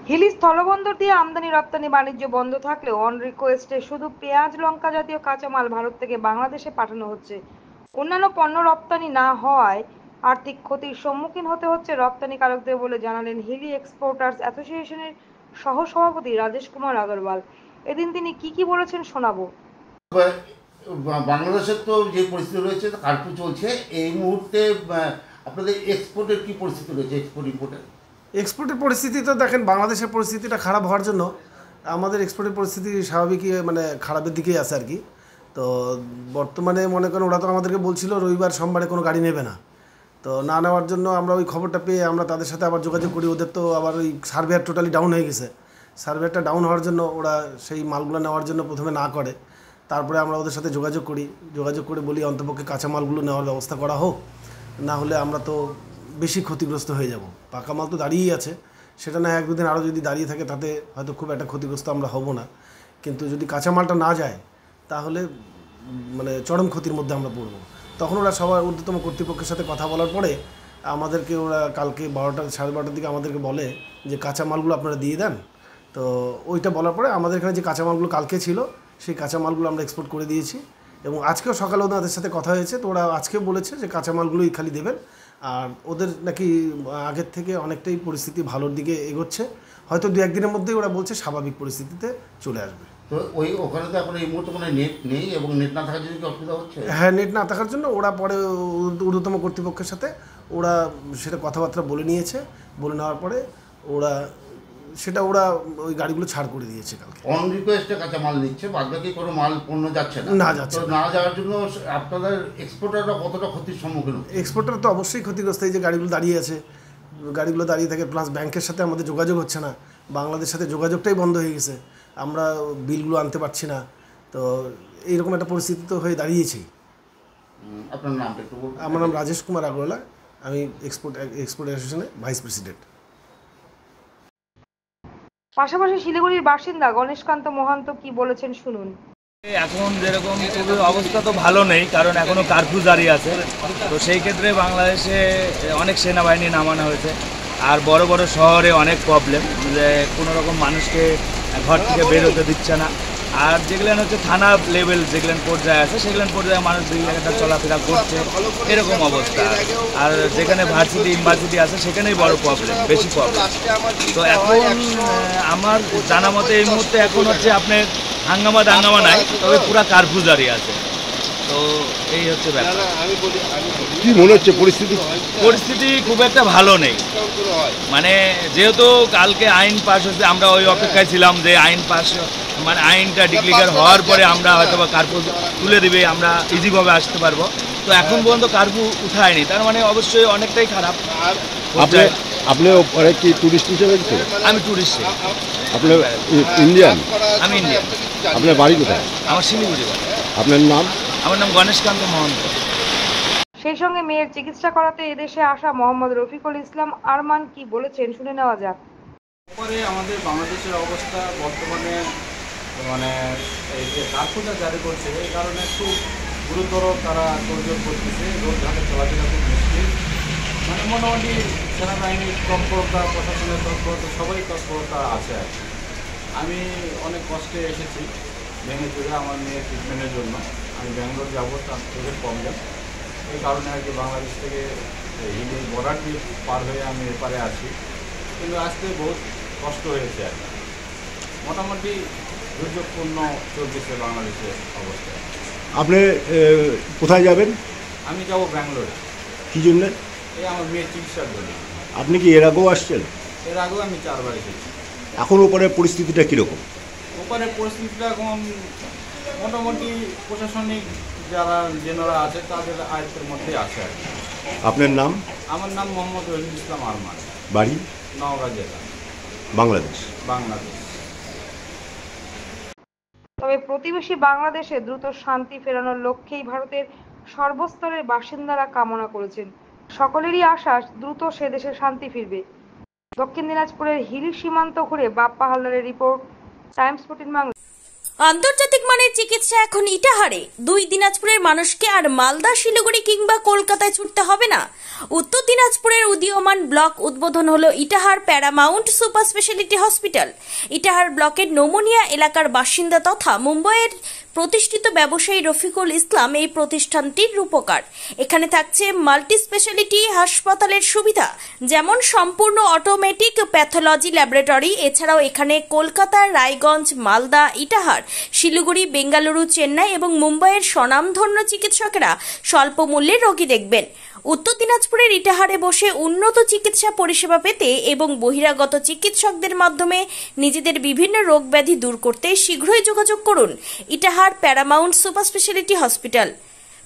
হিলি স্থলবন্দর দিয়ে আমদানি রপ্তানি বাণিজ্য বন্ধ থাকলেও অন রিকোয়েস্টে শুধু পেঁয়াজ লঙ্কা জাতীয় কাঁচামাল ভারত থেকে বাংলাদেশে পাঠানো হচ্ছে। অন্যান্য পণ্য রপ্তানি না হওয়ায় আর্থিক ক্ষতির সম্মুখীন হতে হচ্ছে রপ্তানিকারকদের বলে জানালেন হিলি এক্সপোর্টার্স অ্যাসোসিয়েশনের সহসভাপতি রাজেশ কুমার আগরওয়াল। এদিন তিনি কি বলেছেন শোনাবো। বাংলাদেশের তো যে পরিস্থিতি রয়েছে কার্ফিউ চলছে এই মুহূর্তে, আপনাদের এক্সপোর্টের কি পরিস্থিতি রয়েছে? এক্সপোর্টের পরিস্থিতি তো দেখেন, বাংলাদেশের পরিস্থিতিটা খারাপ হওয়ার জন্য আমাদের এক্সপোর্টের পরিস্থিতি স্বাভাবিকই খারাপের দিকেই আছে আর কি। তো বর্তমানে মনে করেন ওরা তো আমাদেরকে বলছিল রবিবার সোমবারে কোনো গাড়ি নেবে না, তো না নেওয়ার জন্য আমরা ওই খবরটা পেয়ে আমরা তাদের সাথে আবার যোগাযোগ করি। ওদের তো আবার ওই সার্ভেয়ার টোটালি ডাউন হয়ে গেছে। সার্ভেয়ারটা ডাউন হওয়ার জন্য ওরা সেই মালগুলো নেওয়ার জন্য প্রথমে না করে, তারপরে আমরা ওদের সাথে যোগাযোগ করে বলি অন্তপক্ষে কাঁচামালগুলো নেওয়ার ব্যবস্থা করা হোক, না হলে আমরা তো বেশি ক্ষতিগ্রস্ত হয়ে যাব। পাকা মাল তো দাঁড়িয়েই আছে, সেটা না এক দুদিন আরও যদি দাঁড়িয়ে থাকে তাতে হয়তো খুব একটা ক্ষতিগ্রস্ত আমরা হব না, কিন্তু যদি কাঁচামালটা না যায় তাহলে চরম ক্ষতির মধ্যে আমরা পড়ব। তখন ওরা সবার ঊর্ধ্বতম কর্তৃপক্ষের সাথে কথা বলার পরে আমাদেরকে ওরা কালকে 12টা-12:30 দিকে আমাদেরকে বলে যে কাঁচামালগুলো আপনারা দিয়ে দেন। তো ওইটা বলার পরে আমাদের এখানে যে কাঁচামালগুলো কালকে ছিল সেই কাঁচামালগুলো আমরা এক্সপোর্ট করে দিয়েছি, এবং আজকেও সকালে ওদের সাথে কথা হয়েছে। তো ওরা আজকেও বলেছে যে কাঁচামালগুলোই খালি দেবেন, আর ওদের নাকি আগের থেকে অনেকটাই পরিস্থিতি ভালোর দিকে এগোচ্ছে। হয়তো 2-1 দিনের মধ্যেই ওরা বলছে স্বাভাবিক পরিস্থিতিতে চলে আসবে। তো ওখানে তো এখন এই মুহূর্তে কোনো নেট নেই, এবং নেট না থাকার জন্য কি অসুবিধা হচ্ছে? হ্যাঁ, নেট না থাকার জন্য ওরা পরে ঊর্ধ্বতম কর্তৃপক্ষের সাথে ওরা সেটা কথাবার্তা বলে নিয়েছে। বলে নেওয়ার পরে ওরা ওই গাড়িগুলো ছাড় করে দিয়েছে কালকে। অন রিকোয়েস্টে কাঁচামাল নিচ্ছে, বাদ বাকি কোনো মাল পণ্য যাচ্ছে না যাচ্ছে না যাওয়ার জন্য আপনাদের এক্সপোর্টাররা কতটা ক্ষতির সম্মুখীন? এক্সপোর্টার তো অবশ্যই ক্ষতিগ্রস্ত। এই যে গাড়িগুলো দাঁড়িয়ে আছে, গাড়িগুলো দাঁড়িয়ে থাকে, প্লাস ব্যাংকের সাথে আমাদের যোগাযোগ হচ্ছে না, বাংলাদেশের সাথে যোগাযোগটাই বন্ধ হয়ে গেছে, আমরা বিলগুলো আনতে পারছি না। তো এইরকম একটা পরিস্থিতি তো হয়ে দাঁড়িয়েছি। আপনার নামটা একটু বলুন। আমার নাম রাজেশ কুমার আগরওয়াল, আমি এক্সপোর্ট অ্যাসোসিয়েশনের ভাইস প্রেসিডেন্ট। পাশাপাশি শিলিগুড়ির বাসিন্দা গণেশকান্ত মহান্ত কি বলেছেন শুনুন। এখন যেরকম খুবই অবস্থা তো ভালো নেই, কারণ এখনও কারফিউ জারি আছে। তো সেই ক্ষেত্রে বাংলাদেশে অনেক সেনাবাহিনী নামানো হয়েছে, আর বড় বড় শহরে অনেক প্রবলেম, যে কোনো রকম মানুষকে ঘর থেকে বের হতে দিচ্ছে না। আর যেগুলো হচ্ছে থানা লেভেল যেগুলো পর্যায়ে আছে সেগুলো পর্যায়ে মানুষ দুই জায়গাটা চলাফেরা করছে, এরকম অবস্থা। আর যেখানে ভার্সিটি ইউনিভার্সিটি আছে সেখানেই বড় প্রবলেম, বেশি প্রবলেম। তো এখন আমার জানা মতে এই মুহূর্তে এখন হচ্ছে আপনার হাঙ্গামা দাঙ্গামা নাই, তবে পুরা কারফিউ জারি আছে। তো এই হচ্ছে ব্যাপার। কি মনে হচ্ছে পরিস্থিতি খুব একটা ভালো নেই, যেহেতু কালকে আইন পাস হচ্ছে, আমরা ওই অপেক্ষায় ছিলাম যে আইন পাস আইনটা ডিক্লিয়ার হওয়ার পরে আমরা হয়তো বা কারফিউ তুলে দিবে, আমরা ইজিভাবে আসতে পারবো। তো এখন পর্যন্ত কারফিউ উঠায়নি, তার অবশ্যই অনেকটাই খারাপ। আপনি কি টুরিস্ট হিসেবে? আমি টুরিস্ট। আপনি ইন্ডিয়ান? আমি ইন্ডিয়ান। আপনার বাড়ি কোথায়? আমার শিলিগুড়ি। আপনার নাম? আমার নাম গণেশকান্ত মহান্ত। সেই সঙ্গে মেয়ের চিকিৎসা করাতে এদেশে আসা মোহাম্মদ রফিকুল ইসলাম আরমান কি বলেছেন শুনে নেওয়া যাক। আমাদের বাংলাদেশের অবস্থা বর্তমানে এই যে কারফিউটা জারি করছে, এই কারণে খুব গুরুতর তারা তোড়জোড় করতেছে। রোডঘাটে চলাফেরা খুব মুশকিল। মোটামুটি সেনাবাহিনীর তৎপরতা, প্রশাসনের তৎপরতা, সবাই তৎপরতা আছে আর কি। আমি অনেক কষ্টে এসেছি ভেঙে চলে আমার মেয়ের ট্রিটমেন্টের জন্য। আমি ব্যাঙ্গালোর যাবো, তার চোখের প্রবলেম, এই কারণে আর কি বাংলাদেশ থেকে হিলি বর্ডার দিয়ে পার হয়ে আমি এপারে আছি। কিন্তু আসতে বহুত কষ্ট হয়েছে আর কি। মোটামুটি দুর্যোগপূর্ণ চলতেছে বাংলাদেশের অবস্থা। আপনি কোথায় যাবেন? আমি যাবো ব্যাঙ্গালোরে। কী জন্যে? এই আমার মেয়ের চিকিৎসার জন্য। আপনি কি এর আগেও আসছেন? এর আগেও আমি 4 বার এসেছি। এখন ওপরে পরিস্থিতিটা কীরকম? ওপারে পরিস্থিতিটা এখন মোটামুটি প্রশাসনিক যারা আছে তাদের আয়ত্তের মধ্যেই আছে আর কি। আপনার নাম? আমার নাম মোহাম্মদ রফিকুল ইসলাম আরমান, বাড়ি নওগাঁ জেলা, বাংলাদেশ। তবে প্রতিবেশী বাংলাদেশে দ্রুত শান্তি ফেরানোর লক্ষ্যেই ভারতের সর্বস্তরের বাসিন্দারা কামনা করেছেন। সকলেরই আশা দ্রুত সে দেশে শান্তি ফিরবে। দক্ষিণ দিনাজপুরের হিলি সীমান্ত ঘুরে বাপ্পা হালদারের রিপোর্ট, টাইমস 14 বাংলা। আন্তর্জাতিক মানের চিকিৎসা এখন ইটাহারে। 2 দিনাজপুরের মানুষকে আর মালদা, শিলিগুড়ি কিংবা কলকাতায় ছুটতে হবে না। উত্তর দিনাজপুরের উদীয়মান ব্লক উদ্বোধন হলো Itahar Paramount super specialty hospital. Itahar ব্লকের নোমনিয়া এলাকার বাসিন্দা তথা মুম্বাইয়ের প্রতিষ্ঠিত ব্যবসায়ী রফিকুল ইসলাম এই প্রতিষ্ঠানটির রূপকার। এখানে থাকছে মাল্টি স্পেশালিটি হাসপাতালের সুবিধা, যেমন সম্পূর্ণ অটোমেটিক প্যাথোলজি ল্যাবরেটরি। এছাড়াও এখানে কলকাতা, রায়গঞ্জ, মালদা, ইটাহার, শিলিগুড়ি, বেঙ্গালুরু, চেন্নাই এবং মুম্বাইয়ের স্বনামধন্য চিকিৎসকেরা স্বল্প মূল্যে রোগী দেখবেন। উত্তর দিনাজপুরের ইটাহারে বসে উন্নত চিকিৎসা পরিষেবা পেতে এবং বহিরাগত চিকিৎসকদের মাধ্যমে নিজেদের বিভিন্ন রোগ ব্যাধি দূর করতে শীঘ্রই যোগাযোগ করুন Itahar Paramount super specialty hospital,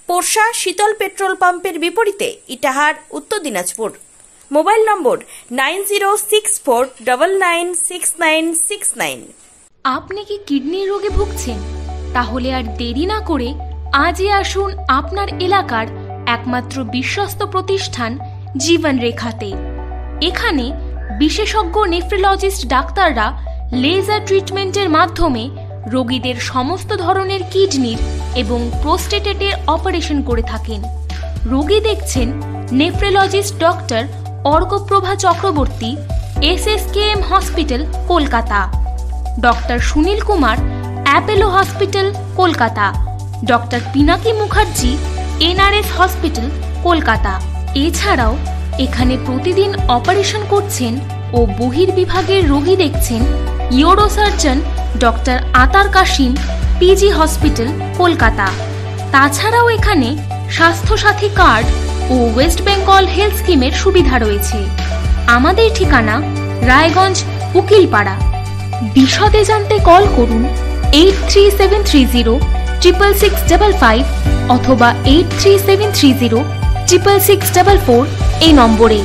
Porsha Sheetal petrol পাম্পের বিপরীতে, ইটাহার, উত্তর দিনাজপুর। মোবাইল নম্বর 9064996969। আপনি কি কিডনি রোগে ভুগছেন? তাহলে আর দেরি না করে আজই আসুন আপনার এলাকার একমাত্র বিশ্বস্ত প্রতিষ্ঠান জীবন রেখাতে। এখানে বিশেষজ্ঞ নেফ্রোলজিস্ট ডাক্তাররা লেজার ট্রিটমেন্টের মাধ্যমে রোগীদের সমস্ত ধরনের কিডনির এবং প্রোস্টেটের অপারেশন করে থাকেন। রোগী দেখছেন nephrologist doctor Arkaprava Chakraborty, SSKM hospital, Kolkata. Doctor Sunil Kumar, Apollo hospital, Kolkata. Doctor Pinaki Mukherjee, NRS hospital, Kolkata. এছাড়াও এখানে প্রতিদিন অপারেশন করছেন ও বহির্বিভাগের রোগী দেখছেন ইউরোসার্জন ডক্টর আতার কাশিম, PG হসপিটাল, কলকাতা। তাছাড়াও এখানে স্বাস্থ্যসাথী কার্ড ও ওয়েস্ট বেঙ্গল হেলথ স্কিমের সুবিধা রয়েছে। আমাদের ঠিকানা রায়গঞ্জ, উকিলপাড়া। বিশদে জানতে কল করুন 8373066655 অথবা 8373066644 এই নম্বরে।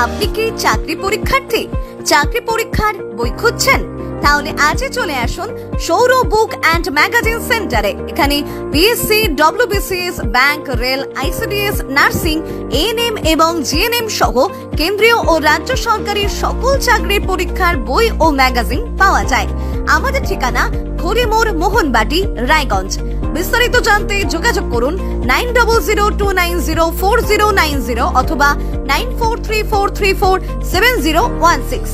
আপনি কি চাকরি পরীক্ষার্থী? চাকরি পরীক্ষার বই খুঁজছেন? তাহলে আজই চলে আসুন সৌর বুক অ্যান্ড ম্যাগাজিন সেন্টারে। এখানে BSc, WBCS, bank, rail, ICDS, nursing, ANM এবং GNM সহ কেন্দ্রীয় ও রাজ্য সরকারের সকল চাকরির পরীক্ষার বই ও ম্যাগাজিন পাওয়া যায়। আমাদের ঠিকানা হরিমোড়, মোহনবাটি, রায়গঞ্জ। বিস্তারিত জানতে যোগাযোগ করুন 9002904090 অথবা 9434347016।